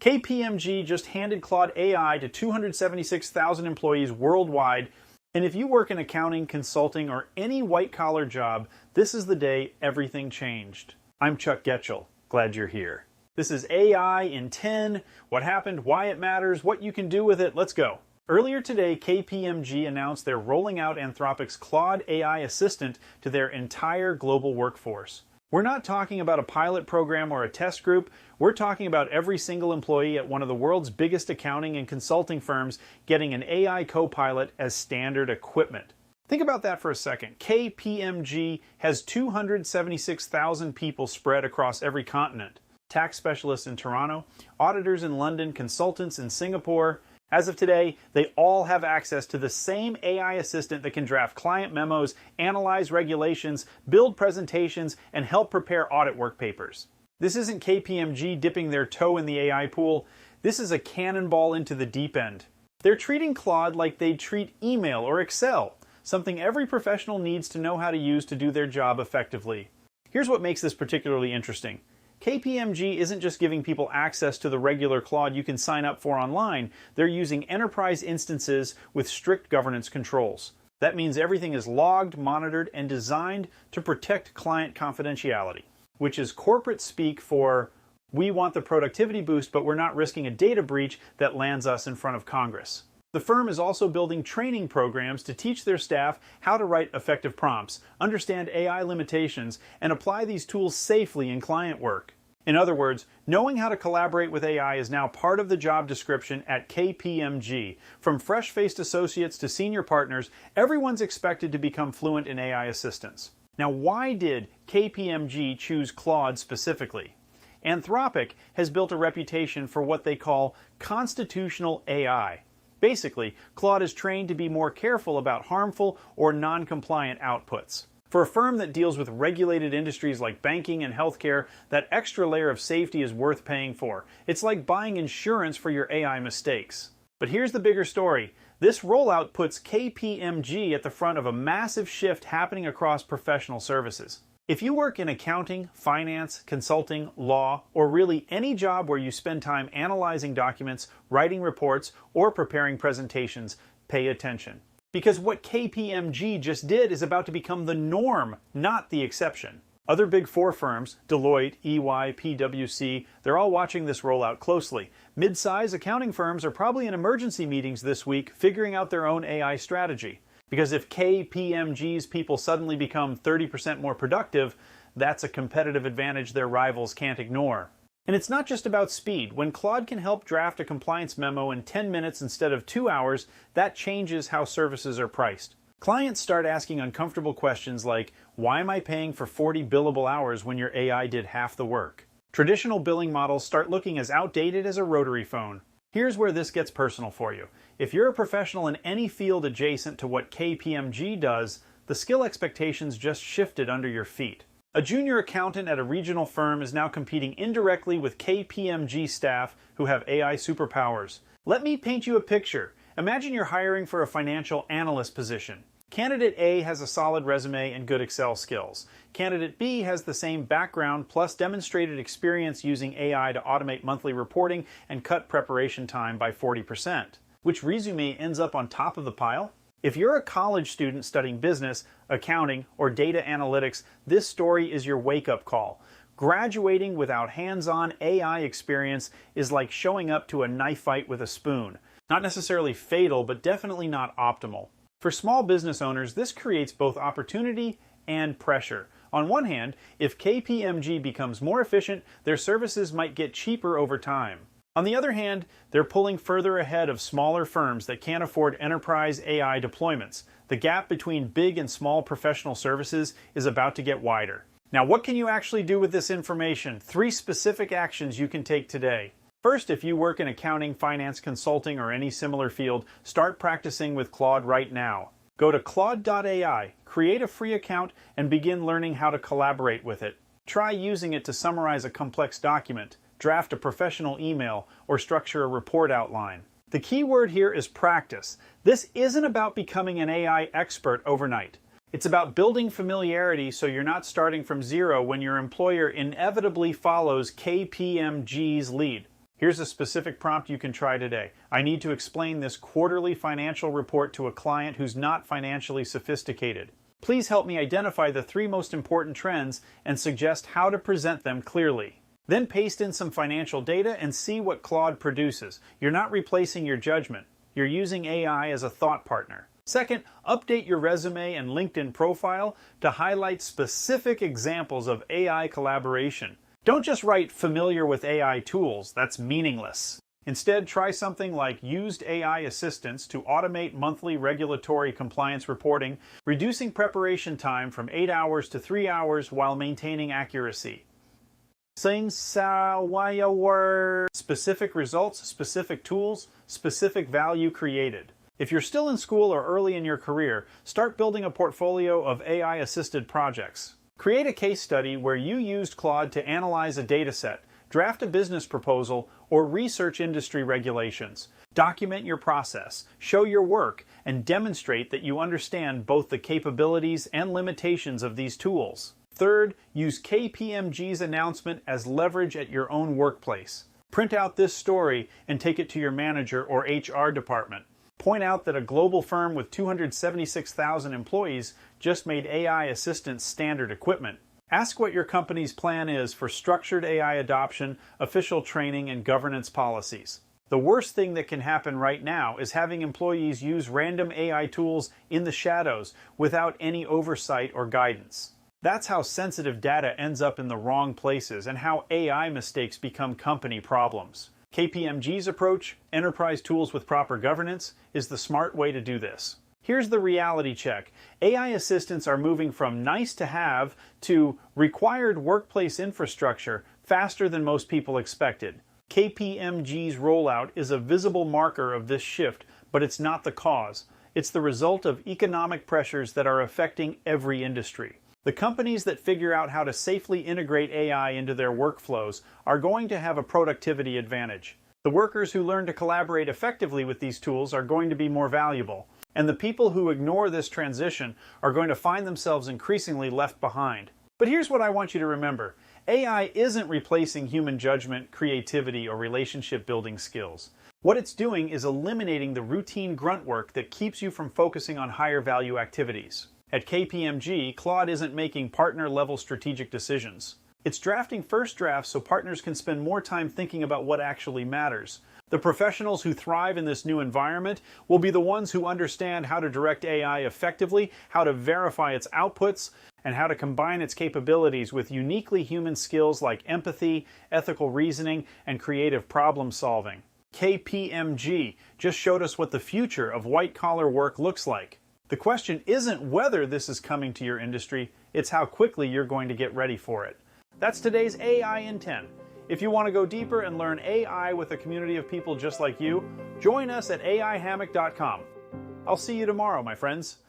KPMG just handed Claude AI to 276,000 employees worldwide, and if you work in accounting, consulting, or any white-collar job, this is the day everything changed. I'm Chuck Goetschel. Glad you're here. This is AI in 10, what happened, why it matters, what you can do with it. Let's go. Earlier today, KPMG announced they're rolling out Anthropic's Claude AI assistant to their entire global workforce. We're not talking about a pilot program or a test group. We're talking about every single employee at one of the world's biggest accounting and consulting firms getting an AI co-pilot as standard equipment. Think about that for a second. KPMG has 276,000 people spread across every continent. Tax specialists in Toronto, auditors in London, consultants in Singapore. As of today, they all have access to the same AI assistant that can draft client memos, analyze regulations, build presentations, and help prepare audit work papers. This isn't KPMG dipping their toe in the AI pool. This is a cannonball into the deep end. They're treating Claude like they'd treat email or Excel, something every professional needs to know how to use to do their job effectively. Here's what makes this particularly interesting. KPMG isn't just giving people access to the regular Claude you can sign up for online. They're using enterprise instances with strict governance controls. That means everything is logged, monitored, and designed to protect client confidentiality, which is corporate speak for, we want the productivity boost, but we're not risking a data breach that lands us in front of Congress. The firm is also building training programs to teach their staff how to write effective prompts, understand AI limitations, and apply these tools safely in client work. In other words, knowing how to collaborate with AI is now part of the job description at KPMG. From fresh-faced associates to senior partners, everyone's expected to become fluent in AI assistance. Now, why did KPMG choose Claude specifically? Anthropic has built a reputation for what they call constitutional AI. Basically, Claude is trained to be more careful about harmful or non-compliant outputs. For a firm that deals with regulated industries like banking and healthcare, that extra layer of safety is worth paying for. It's like buying insurance for your AI mistakes. But here's the bigger story. This rollout puts KPMG at the front of a massive shift happening across professional services. If you work in accounting, finance, consulting, law, or really any job where you spend time analyzing documents, writing reports, or preparing presentations, pay attention. Because what KPMG just did is about to become the norm, not the exception. Other Big Four firms, Deloitte, EY, PwC, they're all watching this rollout closely. Mid-size accounting firms are probably in emergency meetings this week figuring out their own AI strategy. Because if KPMG's people suddenly become 30% more productive, that's a competitive advantage their rivals can't ignore. And it's not just about speed. When Claude can help draft a compliance memo in 10 minutes instead of 2 hours, that changes how services are priced. Clients start asking uncomfortable questions like, why am I paying for 40 billable hours when your AI did half the work? Traditional billing models start looking as outdated as a rotary phone. Here's where this gets personal for you. If you're a professional in any field adjacent to what KPMG does, the skill expectations just shifted under your feet. A junior accountant at a regional firm is now competing indirectly with KPMG staff who have AI superpowers. Let me paint you a picture. Imagine you're hiring for a financial analyst position. Candidate A has a solid resume and good Excel skills. Candidate B has the same background plus demonstrated experience using AI to automate monthly reporting and cut preparation time by 40%. Which resume ends up on top of the pile? If you're a college student studying business, accounting, or data analytics, this story is your wake-up call. Graduating without hands-on AI experience is like showing up to a knife fight with a spoon. Not necessarily fatal, but definitely not optimal. For small business owners, this creates both opportunity and pressure. On one hand, if KPMG becomes more efficient, their services might get cheaper over time. On the other hand, they're pulling further ahead of smaller firms that can't afford enterprise AI deployments. The gap between big and small professional services is about to get wider. Now, what can you actually do with this information? 3 specific actions you can take today. First, if you work in accounting, finance, consulting, or any similar field, start practicing with Claude right now. Go to claude.ai, create a free account, and begin learning how to collaborate with it. Try using it to summarize a complex document, draft a professional email, or structure a report outline. The key word here is practice. This isn't about becoming an AI expert overnight. It's about building familiarity so you're not starting from zero when your employer inevitably follows KPMG's lead. Here's a specific prompt you can try today. I need to explain this quarterly financial report to a client who's not financially sophisticated. Please help me identify the 3 most important trends and suggest how to present them clearly. Then paste in some financial data and see what Claude produces. You're not replacing your judgment. You're using AI as a thought partner. Second, update your resume and LinkedIn profile to highlight specific examples of AI collaboration. Don't just write "familiar with AI tools," that's meaningless. Instead, try something like used AI assistance to automate monthly regulatory compliance reporting, reducing preparation time from 8 hours to 3 hours while maintaining accuracy. Specific results, specific tools, specific value created. If you're still in school or early in your career, start building a portfolio of AI-assisted projects. Create a case study where you used Claude to analyze a dataset, draft a business proposal, or research industry regulations. Document your process, show your work, and demonstrate that you understand both the capabilities and limitations of these tools. Third, use KPMG's announcement as leverage at your own workplace. Print out this story and take it to your manager or HR department. Point out that a global firm with 276,000 employees just made AI assistance standard equipment. Ask what your company's plan is for structured AI adoption, official training, and governance policies. The worst thing that can happen right now is having employees use random AI tools in the shadows without any oversight or guidance. That's how sensitive data ends up in the wrong places and how AI mistakes become company problems. KPMG's approach, enterprise tools with proper governance, is the smart way to do this. Here's the reality check. AI assistants are moving from nice to have to required workplace infrastructure faster than most people expected. KPMG's rollout is a visible marker of this shift, but it's not the cause. It's the result of economic pressures that are affecting every industry. The companies that figure out how to safely integrate AI into their workflows are going to have a productivity advantage. The workers who learn to collaborate effectively with these tools are going to be more valuable. And the people who ignore this transition are going to find themselves increasingly left behind. But here's what I want you to remember. AI isn't replacing human judgment, creativity, or relationship building skills. What it's doing is eliminating the routine grunt work that keeps you from focusing on higher value activities. At KPMG, Claude isn't making partner-level strategic decisions. It's drafting first drafts so partners can spend more time thinking about what actually matters. The professionals who thrive in this new environment will be the ones who understand how to direct AI effectively, how to verify its outputs, and how to combine its capabilities with uniquely human skills like empathy, ethical reasoning, and creative problem solving. KPMG just showed us what the future of white-collar work looks like. The question isn't whether this is coming to your industry, it's how quickly you're going to get ready for it. That's today's AI in 10. If you want to go deeper and learn AI with a community of people just like you, join us at aihammock.com. I'll see you tomorrow, my friends.